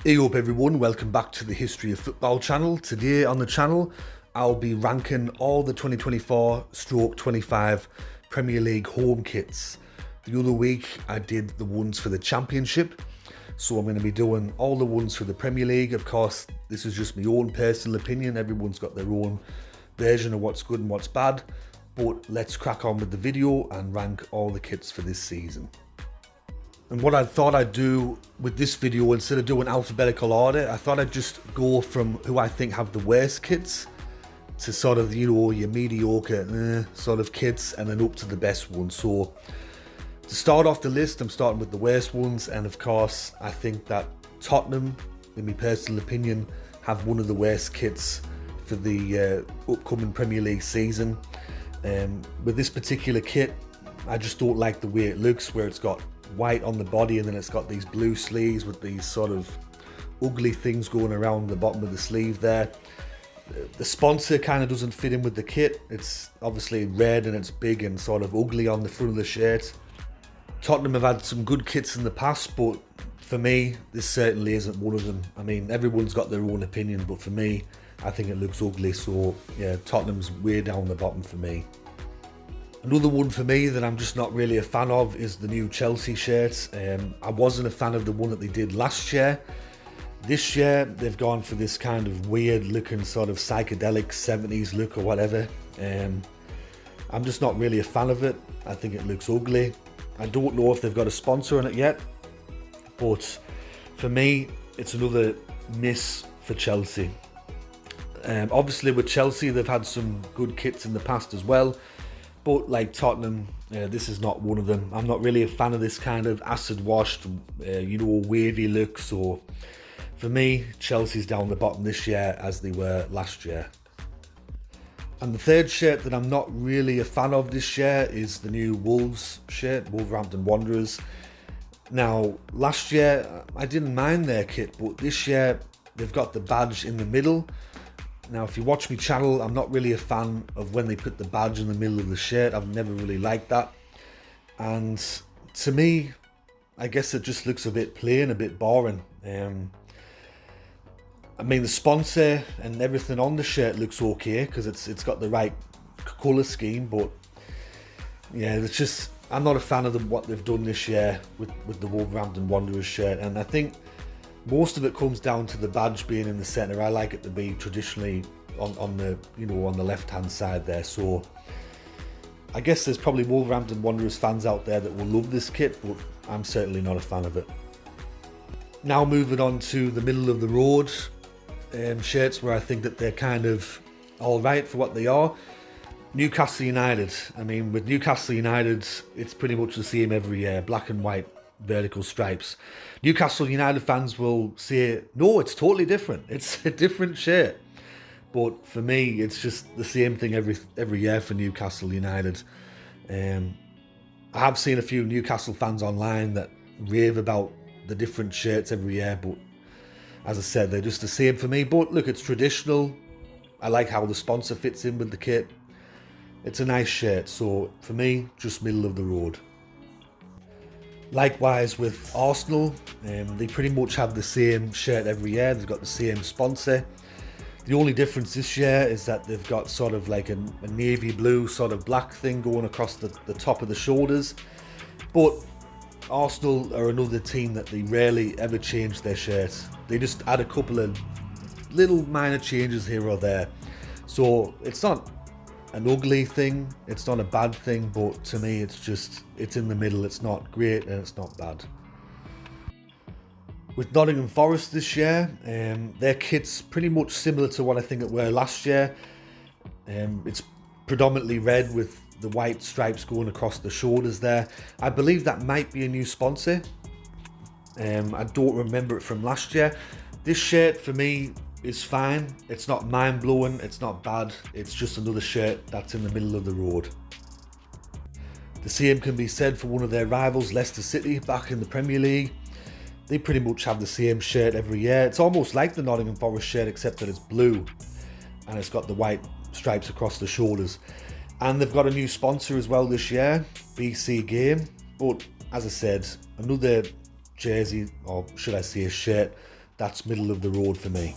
Hey up everyone, welcome back to the History of Football channel. Today on the channel I'll be ranking all the 2024/25 Premier League home kits. The other week I did the ones for the Championship, so I'm going to be doing all the ones for the Premier League. Of course, this is just my own personal opinion, everyone's got their own version of what's good and what's bad, but let's crack on with the video and rank all the kits for this season. And what I thought I'd do with this video, instead of doing alphabetical order, I thought I'd just go from who I think have the worst kits to sort of, you know, your mediocre sort of kits, and then up to the best ones. So to start off the list, I'm starting with the worst ones, and of course I think that Tottenham, in my personal opinion, have one of the worst kits for the upcoming Premier League season. With this particular kit, I just don't like the way it looks, where it's got white on the body and then it's got these blue sleeves with these sort of ugly things going around the bottom of the sleeve there. The sponsor kind of doesn't fit in with the kit. It's obviously red and it's big and sort of ugly on the front of the shirt. Tottenham have had some good kits in the past, but for me this certainly isn't one of them. I mean, everyone's got their own opinion, but for me I think it looks ugly, so yeah, Tottenham's way down the bottom for me. Another one for me that I'm just not really a fan of is the new Chelsea shirts. I wasn't a fan of the one that they did last year. This year they've gone for this kind of weird looking sort of psychedelic 70s look or whatever. I'm just not really a fan of it. I think it looks ugly. I don't know if they've got a sponsor on it yet, but for me it's another miss for Chelsea. Obviously with Chelsea they've had some good kits in the past as well, but like Tottenham, this is not one of them. I'm not really a fan of this kind of acid washed, you know, wavy look. So for me, Chelsea's down the bottom this year as they were last year. And the third shirt that I'm not really a fan of this year is the new Wolves shirt, Wolverhampton Wanderers. Now, last year I didn't mind their kit, but this year they've got the badge in the middle. Now, if you watch my channel, I'm not really a fan of when they put the badge in the middle of the shirt. I've never really liked that. And to me, I guess it just looks a bit plain, a bit boring. I mean, the sponsor and everything on the shirt looks okay because it's got the right colour scheme, but yeah, it's just, I'm not a fan of what they've done this year with the Wolverhampton Wanderers shirt. And I think most of it comes down to the badge being in the centre. I like it to be traditionally on the, you know, on the left hand side there. So I guess there's probably Wolverhampton Wanderers fans out there that will love this kit, but I'm certainly not a fan of it. Now moving on to the middle of the road shirts, where I think that they're kind of alright for what they are. Newcastle United. I mean, with Newcastle United it's pretty much the same every year, black and white vertical stripes. Newcastle United fans will say, no, it's totally different, it's a different shirt. But for me, it's just the same thing every year for Newcastle United. I have seen a few Newcastle fans online that rave about the different shirts every year, but as I said, they're just the same for me. But look, it's traditional. I like how the sponsor fits in with the kit. It's a nice shirt, so for me, just middle of the road. Likewise with Arsenal, they pretty much have the same shirt every year. They've got the same sponsor. The only difference this year is that they've got sort of like a navy blue sort of black thing going across the top of the shoulders. But Arsenal are another team that they rarely ever change their shirts. They just add a couple of little minor changes here or there. So it's not an ugly thing, it's not a bad thing, but to me it's in the middle. It's not great and it's not bad. With Nottingham Forest this year, their kit's pretty much similar to what I think it were last year. It's predominantly red with the white stripes going across the shoulders there. I believe that might be a new sponsor. I don't remember it from last year. This shirt for me is fine. It's not mind-blowing, it's not bad, it's just another shirt that's in the middle of the road. The same can be said for one of their rivals, Leicester City, back in the Premier League. They pretty much have the same shirt every year. It's almost like the Nottingham Forest shirt, except that it's blue and it's got the white stripes across the shoulders. And they've got a new sponsor as well this year, BC Game. But as I said, another jersey, or should I say a shirt, that's middle of the road for me.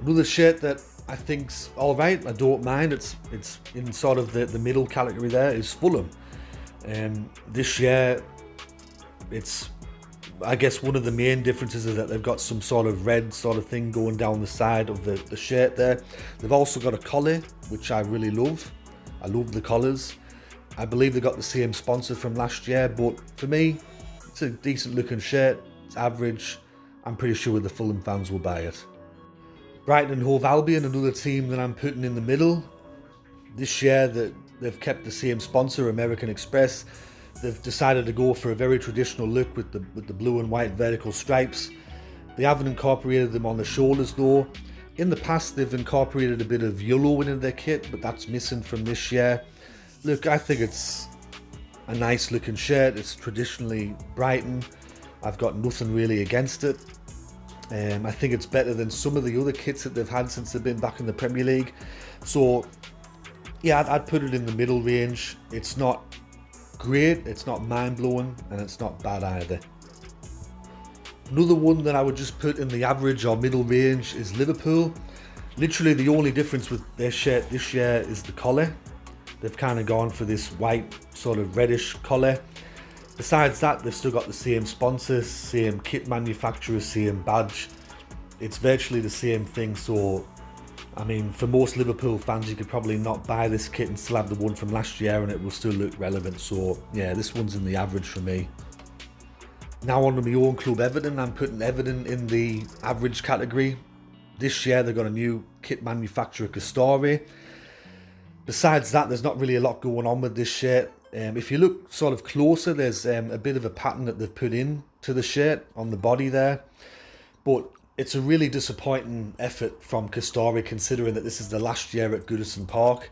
Another shirt that I think's alright, I don't mind, it's in sort of the middle category there, is Fulham. This year, it's, I guess one of the main differences is that they've got some sort of red sort of thing going down the side of the shirt there. They've also got a collar, which I really love. I love the collars. I believe they got the same sponsor from last year, but for me, it's a decent looking shirt. It's average. I'm pretty sure the Fulham fans will buy it. Brighton and Hove Albion, another team that I'm putting in the middle. This year they've kept the same sponsor, American Express. They've decided to go for a very traditional look with the blue and white vertical stripes. They haven't incorporated them on the shoulders though. In the past they've incorporated a bit of yellow into their kit, but that's missing from this year. Look, I think it's a nice looking shirt. It's traditionally Brighton. I've got nothing really against it. I think it's better than some of the other kits that they've had since they've been back in the Premier League. So yeah, I'd put it in the middle range. It's not great, it's not mind-blowing, and it's not bad either. Another one that I would just put in the average or middle range is Liverpool. Literally the only difference with their shirt this year is the collar. They've kind of gone for this white sort of reddish collar. Besides that, they've still got the same sponsors, same kit manufacturer, same badge. It's virtually the same thing, so I mean, for most Liverpool fans, you could probably not buy this kit and still have the one from last year and it will still look relevant. So yeah, this one's in the average for me. Now on to my own club, Everton. I'm putting Everton in the average category. This year they've got a new kit manufacturer, Castore. Besides that, there's not really a lot going on with this shirt. If you look sort of closer, there's a bit of a pattern that they've put in to the shirt on the body there. But it's a really disappointing effort from Castore, considering that this is the last year at Goodison Park.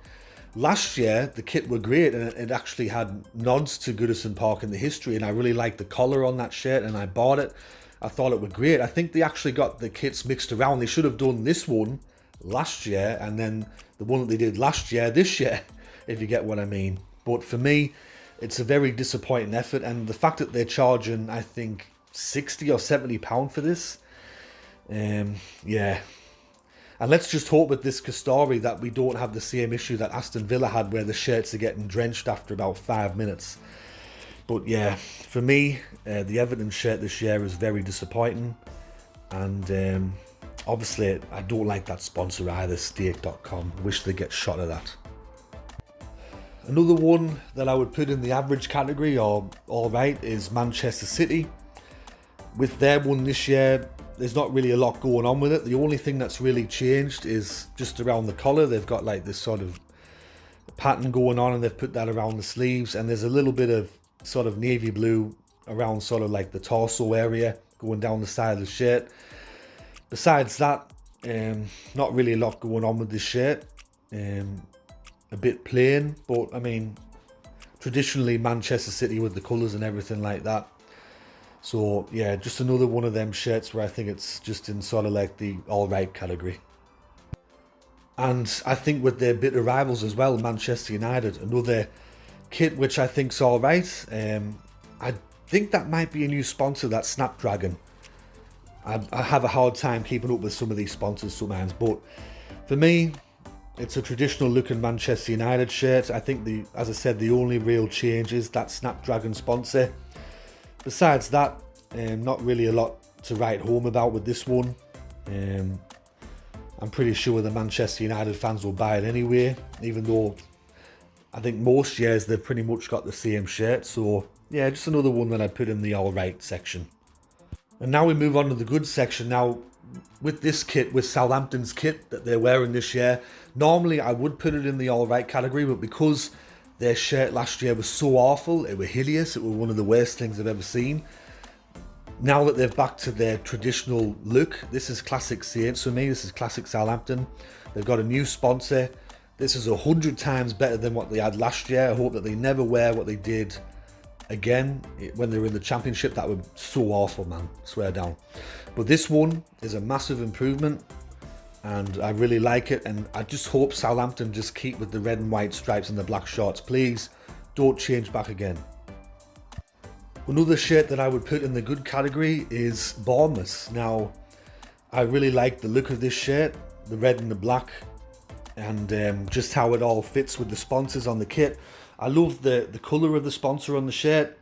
Last year, the kit were great and it actually had nods to Goodison Park in the history, and I really liked the collar on that shirt and I bought it. I thought it were great. I think they actually got the kits mixed around. They should have done this one last year and then the one that they did last year this year, if you get what I mean. But for me, it's a very disappointing effort, and the fact that they're charging, I think, £60 or £70 for this, yeah. And let's just hope with this Castore that we don't have the same issue that Aston Villa had, where the shirts are getting drenched after about 5 minutes. But yeah, for me, the Everton shirt this year is very disappointing, and obviously I don't like that sponsor either, Stake.com. Wish they'd get shot of that. Another one that I would put in the average category, or alright, is Manchester City. With their one this year, there's not really a lot going on with it. The only thing that's really changed is just around the collar. They've got like this sort of pattern going on and they've put that around the sleeves, and there's a little bit of sort of navy blue around sort of like the torso area going down the side of the shirt. Besides that, not really a lot going on with this shirt. A bit plain, but I mean, traditionally Manchester City with the colours and everything like that. So yeah, just another one of them shirts where I think it's just in sort of like the alright category. And I think with their bitter rivals as well, Manchester United, another kit which I think's alright. I think that might be a new sponsor, that Snapdragon. I have a hard time keeping up with some of these sponsors sometimes, but for me, it's a traditional looking Manchester United shirt. I think, as I said, the only real change is that Snapdragon sponsor. Besides that, not really a lot to write home about with this one. I'm pretty sure the Manchester United fans will buy it anyway, even though I think most years they've pretty much got the same shirt. So yeah, just another one that I'd put in the alright section. And now we move on to the good section. Now, with this kit, with Southampton's kit that they're wearing this year, normally I would put it in the alright category, but because their shirt last year was so awful, it was hideous, it was one of the worst things I've ever seen. Now that they're back to their traditional look, this is classic Saints for me, this is classic Southampton. They've got a new sponsor. This is 100 times better than what they had last year. I hope that they never wear what they did again when they were in the Championship. That was so awful, man, swear down. But this one is a massive improvement and I really like it, and I just hope Southampton just keep with the red and white stripes and the black shorts. Please don't change back again. Another shirt that I would put in the good category is Bournemouth. Now, I really like the look of this shirt, the red and the black, and just how it all fits with the sponsors on the kit. I love the colour of the sponsor on the shirt.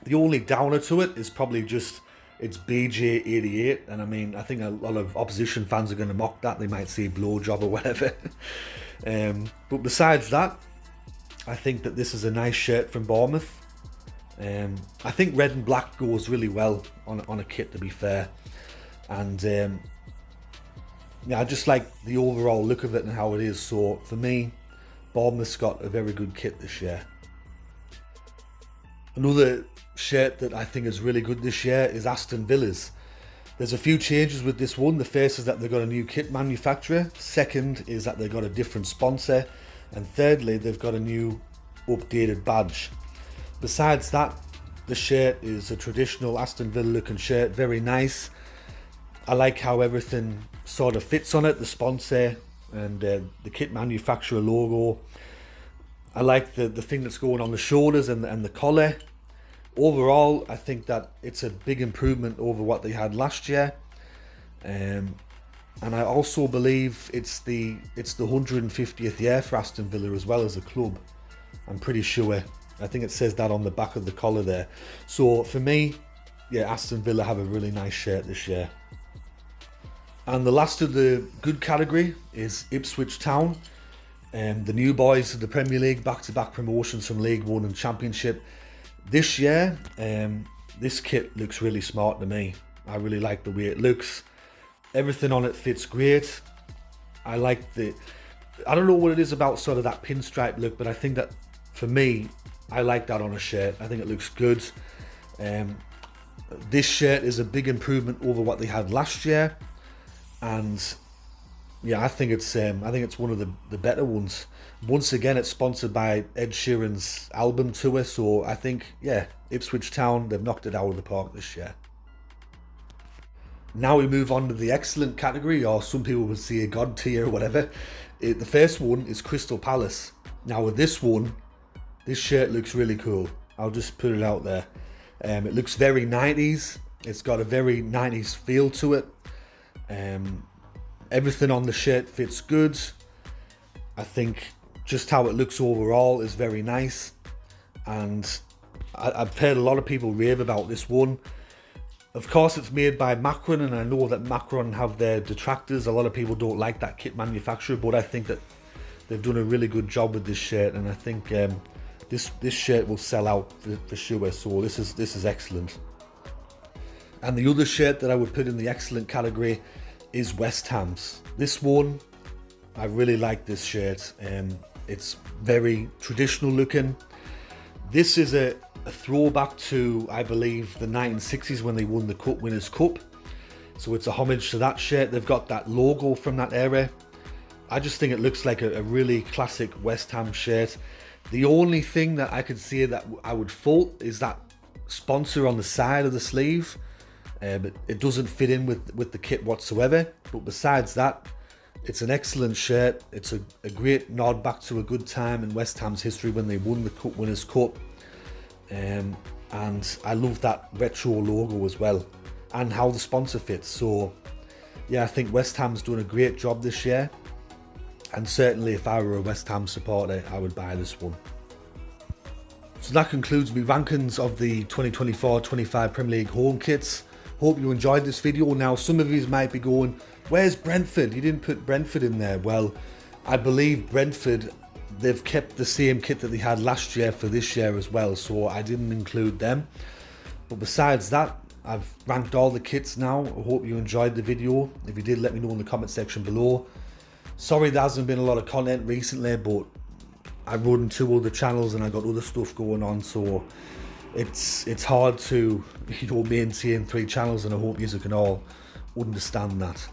The only downer to it is probably just it's BJ88, and I mean, I think a lot of opposition fans are going to mock that. They might say blowjob or whatever. But besides that, I think that this is a nice shirt from Bournemouth. I think red and black goes really well on a kit, to be fair. And yeah, I just like the overall look of it and how it is. So for me, Bournemouth's got a very good kit this year. Another shirt that I think is really good this year is Aston Villa's. There's a few changes with this one. The first is that they've got a new kit manufacturer. Second is that they've got a different sponsor. And thirdly, they've got a new updated badge. Besides that, the shirt is a traditional Aston Villa looking shirt, very nice. I like how everything sort of fits on it, the sponsor and the kit manufacturer logo. I like the thing that's going on the shoulders and the collar. Overall, I think that it's a big improvement over what they had last year. And I also believe it's the 150th year for Aston Villa as well as a club. I'm pretty sure. I think it says that on the back of the collar there. So for me, yeah, Aston Villa have a really nice shirt this year. And the last of the good category is Ipswich Town. The new boys of the Premier League, back-to-back promotions from League One and Championship. This year, this kit looks really smart to me. I really like the way it looks. Everything on it fits great. I like I don't know what it is about sort of that pinstripe look, but I think that for me, I like that on a shirt. I think it looks good. This shirt is a big improvement over what they had last year, and yeah, I think it's one of the better ones. Once again, it's sponsored by Ed Sheeran's album tour, so I think, yeah, Ipswich Town, they've knocked it out of the park this year. Now we move on to the excellent category, or some people would say a god tier or whatever. The first one is Crystal Palace. Now with this one, this shirt looks really cool. I'll just put it out there. It looks very 90s. It's got a very 90s feel to it. Everything on the shirt fits good. I think just how it looks overall is very nice. And I've heard a lot of people rave about this one. Of course, it's made by Macron, and I know that Macron have their detractors. A lot of people don't like that kit manufacturer, but I think that they've done a really good job with this shirt, and I think this shirt will sell out for sure. So this is excellent. And the other shirt that I would put in the excellent category is West Ham's. This one, I really like this shirt. It's very traditional looking. This is a throwback to, I believe, the 1960s when they won the Cup Winners' Cup. So it's a homage to that shirt. They've got that logo from that era. I just think it looks like a really classic West Ham shirt. The only thing that I could say that I would fault is that sponsor on the side of the sleeve. But it doesn't fit in with the kit whatsoever. But besides that, it's an excellent shirt. It's a great nod back to a good time in West Ham's history when they won the Cup Winners' Cup. And I love that retro logo as well, and how the sponsor fits. So yeah, I think West Ham's done a great job this year, and certainly if I were a West Ham supporter, I would buy this one. So that concludes my rankings of the 2024-25 Premier League home kits. Hope you enjoyed this video. Now, some of you might be going, where's Brentford? You didn't put Brentford in there. Well, I believe Brentford, they've kept the same kit that they had last year for this year as well, so I didn't include them. But besides that, I've ranked all the kits now. I hope you enjoyed the video. If you did, let me know in the comment section below. Sorry there hasn't been a lot of content recently, but I run 2 other channels and I got other stuff going on, so it's hard to, maintain 3 channels, and I hope you can all understand that.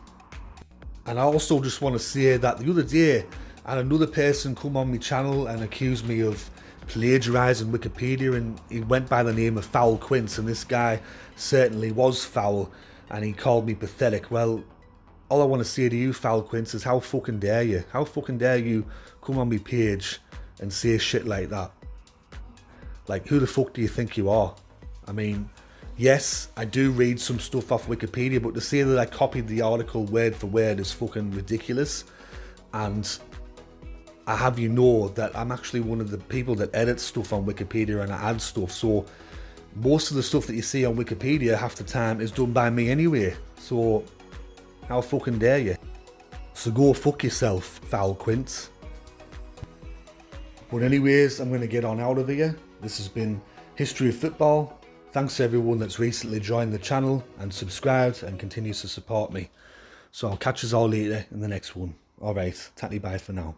And I also just want to say that the other day, I had another person come on my channel and accuse me of plagiarising Wikipedia, and he went by the name of Foul Quince, and this guy certainly was foul, and he called me pathetic. Well, all I want to say to you, Foul Quince, is how fucking dare you? How fucking dare you come on my page and say shit like that? Like, who the fuck do you think you are? I mean, yes, I do read some stuff off Wikipedia, but to say that I copied the article word for word is fucking ridiculous. And I have you know that I'm actually one of the people that edits stuff on Wikipedia and I add stuff. So most of the stuff that you see on Wikipedia half the time is done by me anyway. So how fucking dare you? So go fuck yourself, foul Quince. But anyways, I'm going to get on out of here. This has been History of Football. Thanks to everyone that's recently joined the channel and subscribed and continues to support me. So I'll catch us all later in the next one. Alright, tatty bye for now.